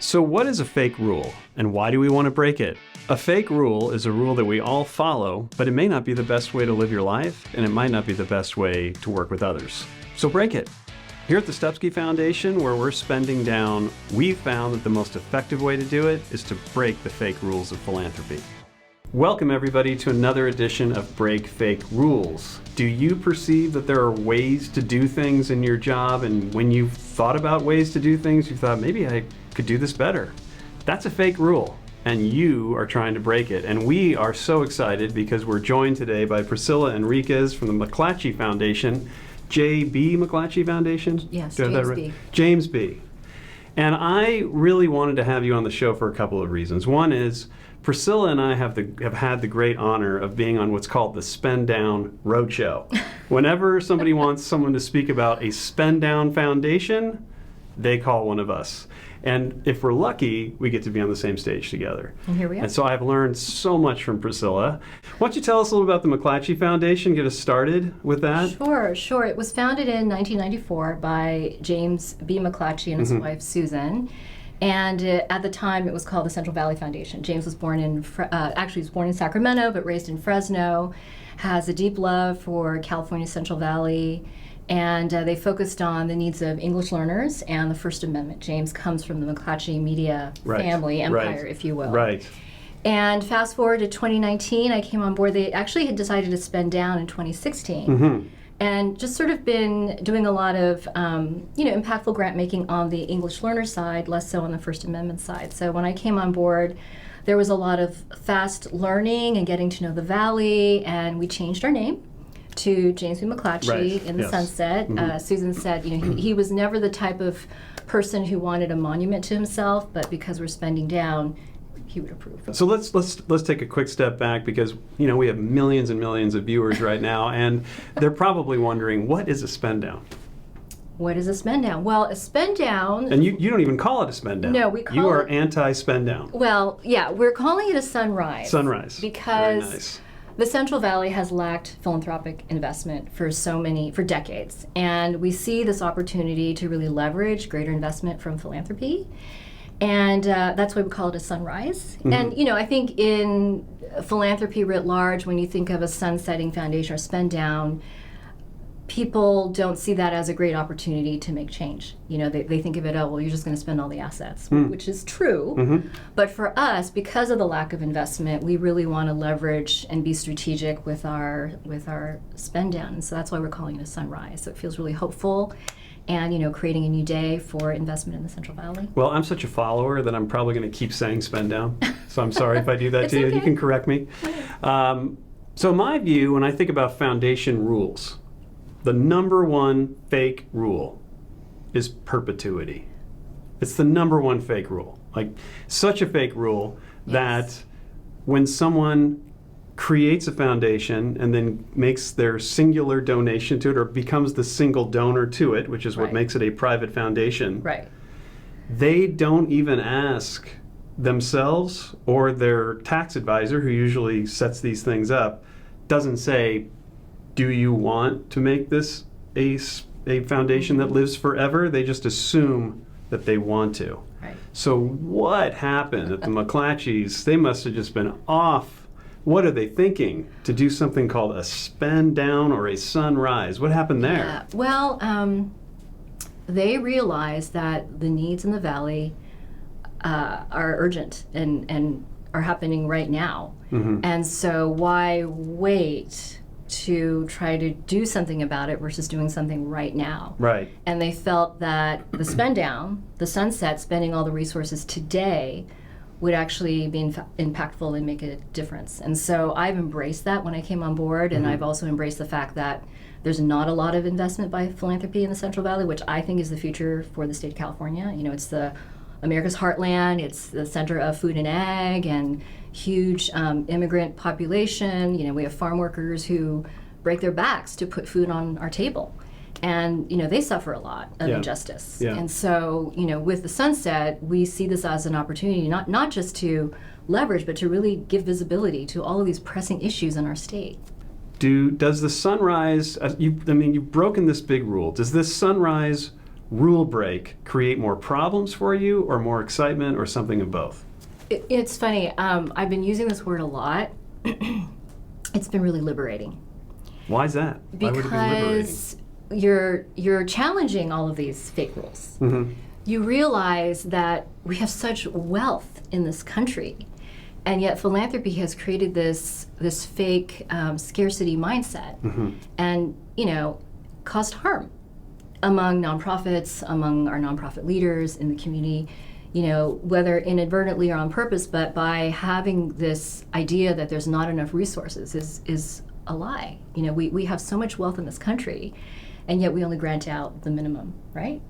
So what is a fake rule, and why do we want to break it? A fake rule is a rule that we all follow, but it may not be the best way to live your life, and it might not be the best way to work with others. So break it. Here at the McClatchy Foundation, where we're spending down, we've found that the most effective way to do it is to break the fake rules of philanthropy. Welcome everybody to another edition of Break Fake Rules. Do you perceive that there are ways to do things in your job, and when you've thought about ways to do things, you thought, maybe I could do this better? That's a fake rule, and you are trying to break it. And we are so excited because we're joined today by Priscilla Enriquez from the McClatchy Foundation, J.B. McClatchy Foundation? Yes, James B. James B. And I really wanted to have you on the show for a couple of reasons. One is, Priscilla and I have had the great honor of being on what's called the Spend Down Roadshow. Whenever somebody wants someone to speak about a Spend Down foundation, they call one of us. And if we're lucky, we get to be on the same stage together. And here we are. And so I've learned so much from Priscilla. Why don't you tell us a little about the McClatchy Foundation, get us started with that? Sure. It was founded in 1994 by James B. McClatchy and his wife, Susan. And at the time, it was called the Central Valley Foundation. James was born in, he was born in Sacramento, but raised in Fresno, has a deep love for California's Central Valley, and they focused on the needs of English learners and the First Amendment. James comes from the McClatchy media family empire, if you will. Right. And fast forward to 2019, I came on board. They actually had decided to spend down in 2016. Mm-hmm. And just sort of been doing a lot of, impactful grant making on the English learner side, less so on the First Amendment side. So when I came on board, there was a lot of fast learning and getting to know the Valley, and we changed our name to James B. McClatchy in the sunset. Mm-hmm. Susan said, he was never the type of person who wanted a monument to himself, but because we're spending down, he would approve. So let's take a quick step back, because we have millions and millions of viewers right now, and they're probably wondering, what is a spend down? What is a spend down? Well, a spend down. And you don't even call it a spend down. No, we call You are anti-spend down. Well, yeah, we're calling it a sunrise. Sunrise. Because very nice. The Central Valley has lacked philanthropic investment for decades, and we see this opportunity to really leverage greater investment from philanthropy. And that's why we call it a sunrise. Mm-hmm. And, I think in philanthropy writ large, when you think of a sunsetting foundation or spend down, people don't see that as a great opportunity to make change. They think of it, you're just going to spend all the assets, which is true. Mm-hmm. But for us, because of the lack of investment, we really want to leverage and be strategic with our spend down. And so that's why we're calling it a sunrise. So it feels really hopeful. And creating a new day for investment in the Central Valley. Well, I'm such a follower that I'm probably going to keep saying spend down. So I'm sorry if I do that to you. Okay. You can correct me. So my view, when I think about foundation rules, the number one fake rule is perpetuity. It's the number one fake rule. Like, such a fake rule that when someone creates a foundation and then makes their singular donation to it, or becomes the single donor to it, which is what makes it a private foundation, they don't even ask themselves, or their tax advisor, who usually sets these things up, doesn't say, do you want to make this a foundation that lives forever? They just assume that they want to. Right. So what happened at the McClatchys? They must have just been off. What are they thinking to do something called a spend down or a sunrise? What happened there? Yeah. Well, they realized that the needs in the Valley are urgent and are happening right now. Mm-hmm. And so why wait to try to do something about it versus doing something right now? Right. And they felt that the spend down, the sunset, spending all the resources today, would actually be impactful and make a difference. And so I've embraced that when I came on board, and I've also embraced the fact that there's not a lot of investment by philanthropy in the Central Valley, which I think is the future for the state of California. It's the America's heartland, it's the center of food and ag, and huge immigrant population. We have farm workers who break their backs to put food on our table. And, they suffer a lot of injustice. Yeah. And so, with the sunset, we see this as an opportunity not just to leverage, but to really give visibility to all of these pressing issues in our state. Does the sunrise, you've broken this big rule, does this sunrise rule break create more problems for you or more excitement or something of both? It's funny. I've been using this word a lot. It's been really liberating. Why is that? Why would it be liberating? Because you're challenging all of these fake rules. Mm-hmm. You realize that we have such wealth in this country, and yet philanthropy has created this fake scarcity mindset, Mm-hmm. and caused harm among nonprofits, among our nonprofit leaders in the community. Whether inadvertently or on purpose, but by having this idea that there's not enough resources is a lie. We have so much wealth in this country, and yet we only grant out the minimum, right?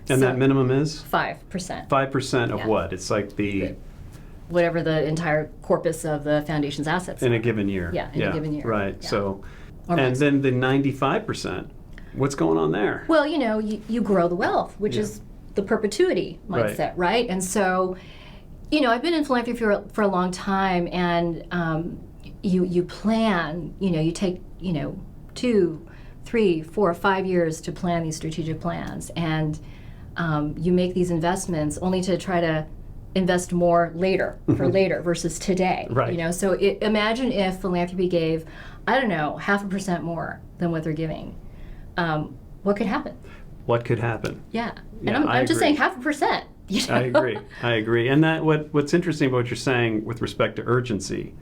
And that minimum is? 5%. 5% of Yeah. what? It's like Whatever the entire corpus of the foundation's assets in are. a given year. Yeah, in a given year. Right. Yeah. So, Or and less. then the 95%, what's going on there? Well, you grow the wealth, which is the perpetuity mindset, right? And so, I've been in philanthropy for a long time, and you plan, you take, 2, 3, 4, 5 years to plan these strategic plans, and you make these investments only to try to invest more later for later versus today. Right. So imagine if philanthropy gave, I don't know, 0.5% more than what they're giving. What could happen? What could happen? Yeah. Yeah, And I'm just agree. saying 0.5%. I agree. And that what's interesting about what you're saying with respect to urgency,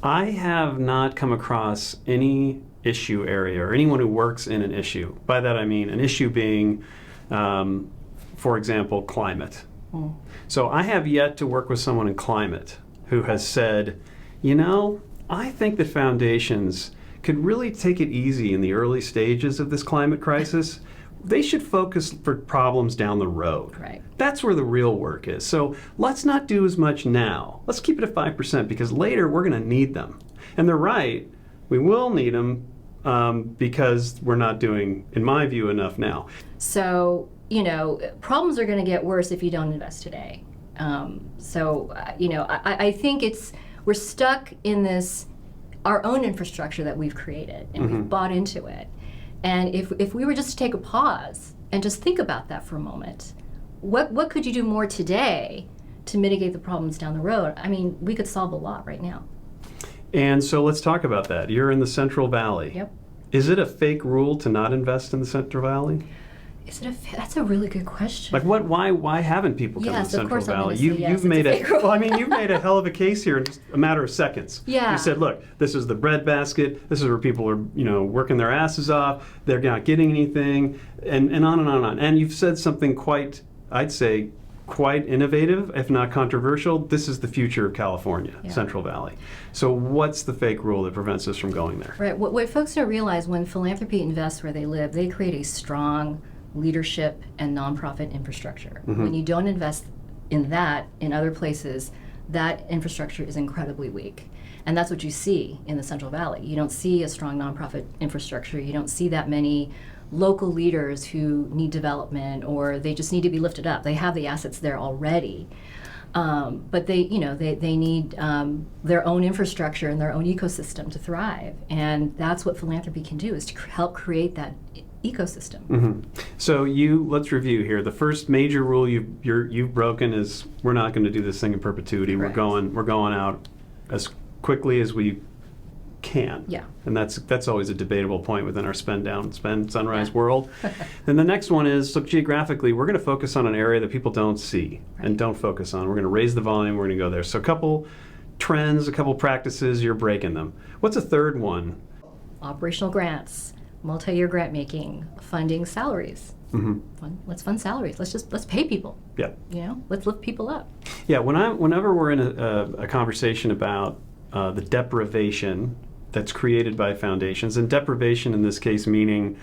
I have not come across any issue area or anyone who works in an issue. By that I mean an issue being, for example, climate. So I have yet to work with someone in climate who has said, I think that foundations could really take it easy in the early stages of this climate crisis. They should focus for problems down the road. Right. That's where the real work is. So let's not do as much now. Let's keep it at 5% because later we're going to need them. And they're right. We will need them because we're not doing, in my view, enough now. So, problems are going to get worse if you don't invest today. I think we're stuck in our own infrastructure that we've created, and we've bought into it. And if we were just to take a pause and just think about that for a moment, what could you do more today to mitigate the problems down the road? I mean, we could solve a lot right now. And so let's talk about that. You're in the Central Valley. Yep. Is it a fake rule to not invest in the Central Valley? That's a really good question. Like why haven't people come to the Yes, of Central course I'm Valley? gonna say yes, You've it's made a fake rule. well, I mean, you've made a hell of a case here in just a matter of seconds. Yeah. You said, look, this is the breadbasket. This is where people are, working their asses off. They're not getting anything, and on and on and on. And you've said something quite, I'd say, quite innovative, if not controversial. This is the future of California, Yeah. Central Valley. So what's the fake rule that prevents us from going there? Right. What folks don't realize, when philanthropy invests where they live, they create a strong leadership and nonprofit infrastructure. When you don't invest in that in other places, that infrastructure is incredibly weak. And that's what you see in the Central Valley. You don't see a strong nonprofit infrastructure. You don't see that many local leaders who need development, or they just need to be lifted up. They have the assets there already. But they need their own infrastructure and their own ecosystem to thrive. And that's what philanthropy can do, is to help create that ecosystem. So let's review here. The first major rule you've broken is we're not going to do this thing in perpetuity. Correct. We're going out as quickly as we can. Yeah. And that's always a debatable point within our spend sunrise world. And the next one is, look, geographically, we're going to focus on an area that people don't see and don't focus on. We're going to raise the volume. We're going to go there. So a couple trends, a couple practices, you're breaking them. What's a third one? Operational grants, multi-year grant making, funding salaries. Let's fund salaries. Let's pay people. Yeah. Let's lift people up. Yeah. Whenever we're in a conversation about the deprivation that's created by foundations, and deprivation in this case meaning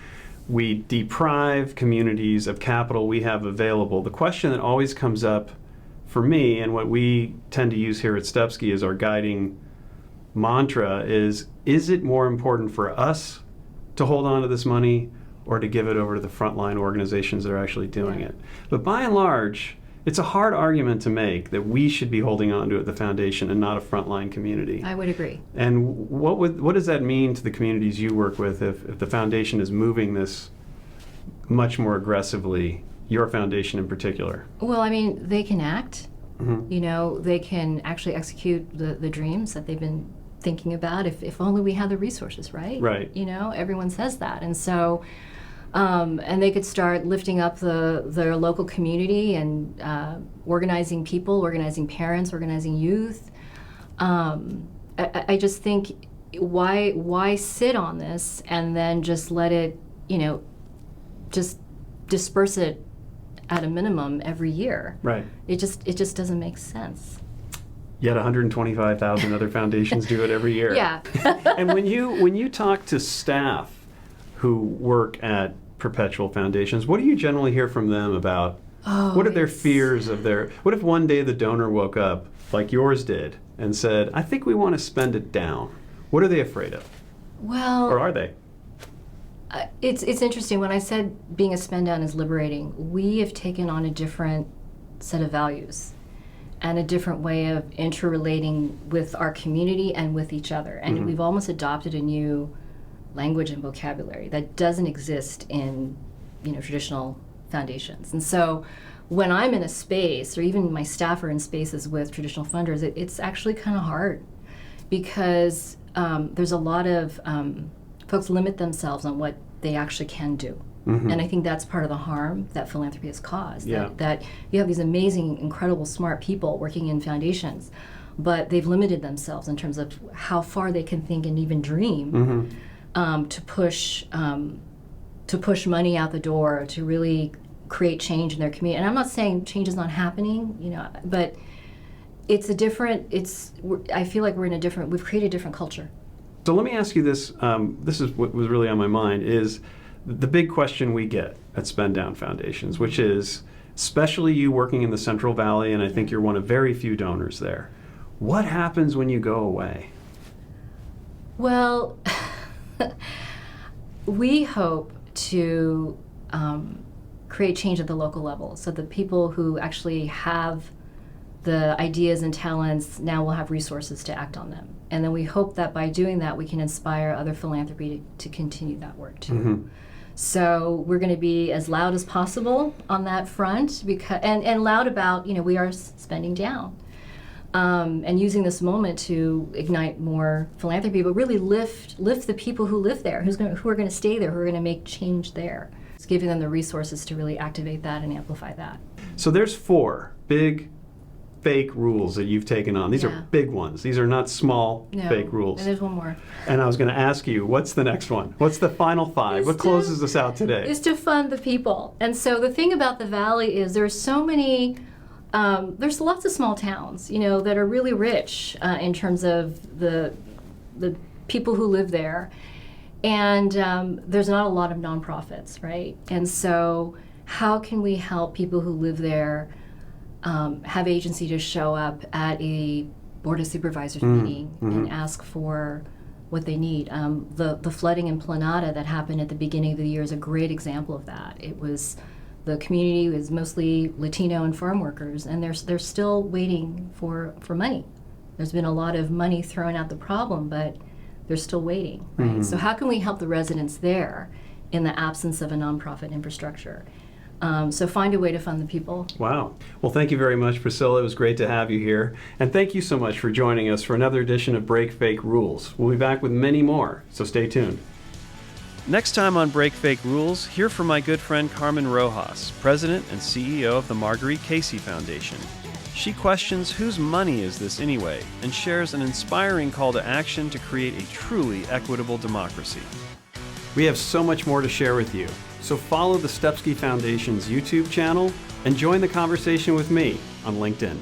we deprive communities of capital we have available, the question that always comes up for me, and what we tend to use here at Stepsky as our guiding mantra, is it more important for us to hold on to this money or to give it over to the frontline organizations that are actually doing it? But by and large, it's a hard argument to make that we should be holding on to it, the foundation, and not a frontline community. I would agree. And what does that mean to the communities you work with if the foundation is moving this much more aggressively your foundation in particular? Well, I mean, they can act. They can actually execute the dreams that they've been thinking about if only we had the resources, right? Right. Everyone says that. And so, and they could start lifting up their local community and organizing people, organizing parents, organizing youth. I just think, why sit on this and then just let it, just disperse it at a minimum every year? Right. It just doesn't make sense. Yet 125,000 other foundations do it every year. Yeah. And when you talk to staff who work at perpetual foundations, what do you generally hear from them about? What are their fears of what if one day the donor woke up like yours did and said, I think we want to spend it down? What are they afraid of? Well, or are they? It's interesting. When I said being a spend down is liberating, we have taken on a different set of values and a different way of interrelating with our community and with each other. And we've almost adopted a new language and vocabulary that doesn't exist in traditional foundations. And so when I'm in a space, or even my staff are in spaces with traditional funders, it's actually kind of hard, because there's a lot of folks limit themselves on what they actually can do. And I think that's part of the harm that philanthropy has caused. Yeah. That you have these amazing, incredible, smart people working in foundations, but they've limited themselves in terms of how far they can think and even dream to push money out the door to really create change in their community. And I'm not saying change is not happening, but it's a different. I feel like we've created a different culture. So let me ask you this. This is what was really on my mind, is the big question we get at Spend Down Foundations, which is, especially you working in the Central Valley, and I think you're one of very few donors there, what happens when you go away? Well, we hope to create change at the local level, so the people who actually have the ideas and talents now will have resources to act on them. And then we hope that by doing that, we can inspire other philanthropy to continue that work too. So we're going to be as loud as possible on that front, and loud about, we are spending down. And using this moment to ignite more philanthropy, but really lift the people who live there, who are going to stay there, who are going to make change there. It's giving them the resources to really activate that and amplify that. So there's 4 big fake rules that you've taken on. These are big ones. These are not small fake rules. And there's one more. And I was going to ask you, what's the next one? What's the final 5? What closes us out today? Is to fund the people. And so the thing about the Valley is there's so many, there's lots of small towns, that are really rich in terms of the people who live there. And there's not a lot of nonprofits, right? And so how can we help people who live there have agency to show up at a Board of Supervisors meeting and ask for what they need? The flooding in Planada that happened at the beginning of the year is a great example of that. The community was mostly Latino and farm workers, and they're still waiting for money. There's been a lot of money thrown at the problem, but they're still waiting, right? So how can we help the residents there in the absence of a nonprofit infrastructure? So find a way to fund the people. Wow. Well, thank you very much, Priscilla. It was great to have you here. And thank you so much for joining us for another edition of Break Fake Rules. We'll be back with many more, so stay tuned. Next time on Break Fake Rules, hear from my good friend Carmen Rojas, President and CEO of the Marguerite Casey Foundation. She questions whose money is this anyway, and shares an inspiring call to action to create a truly equitable democracy. We have so much more to share with you, so follow the Stepsky Foundation's YouTube channel and join the conversation with me on LinkedIn.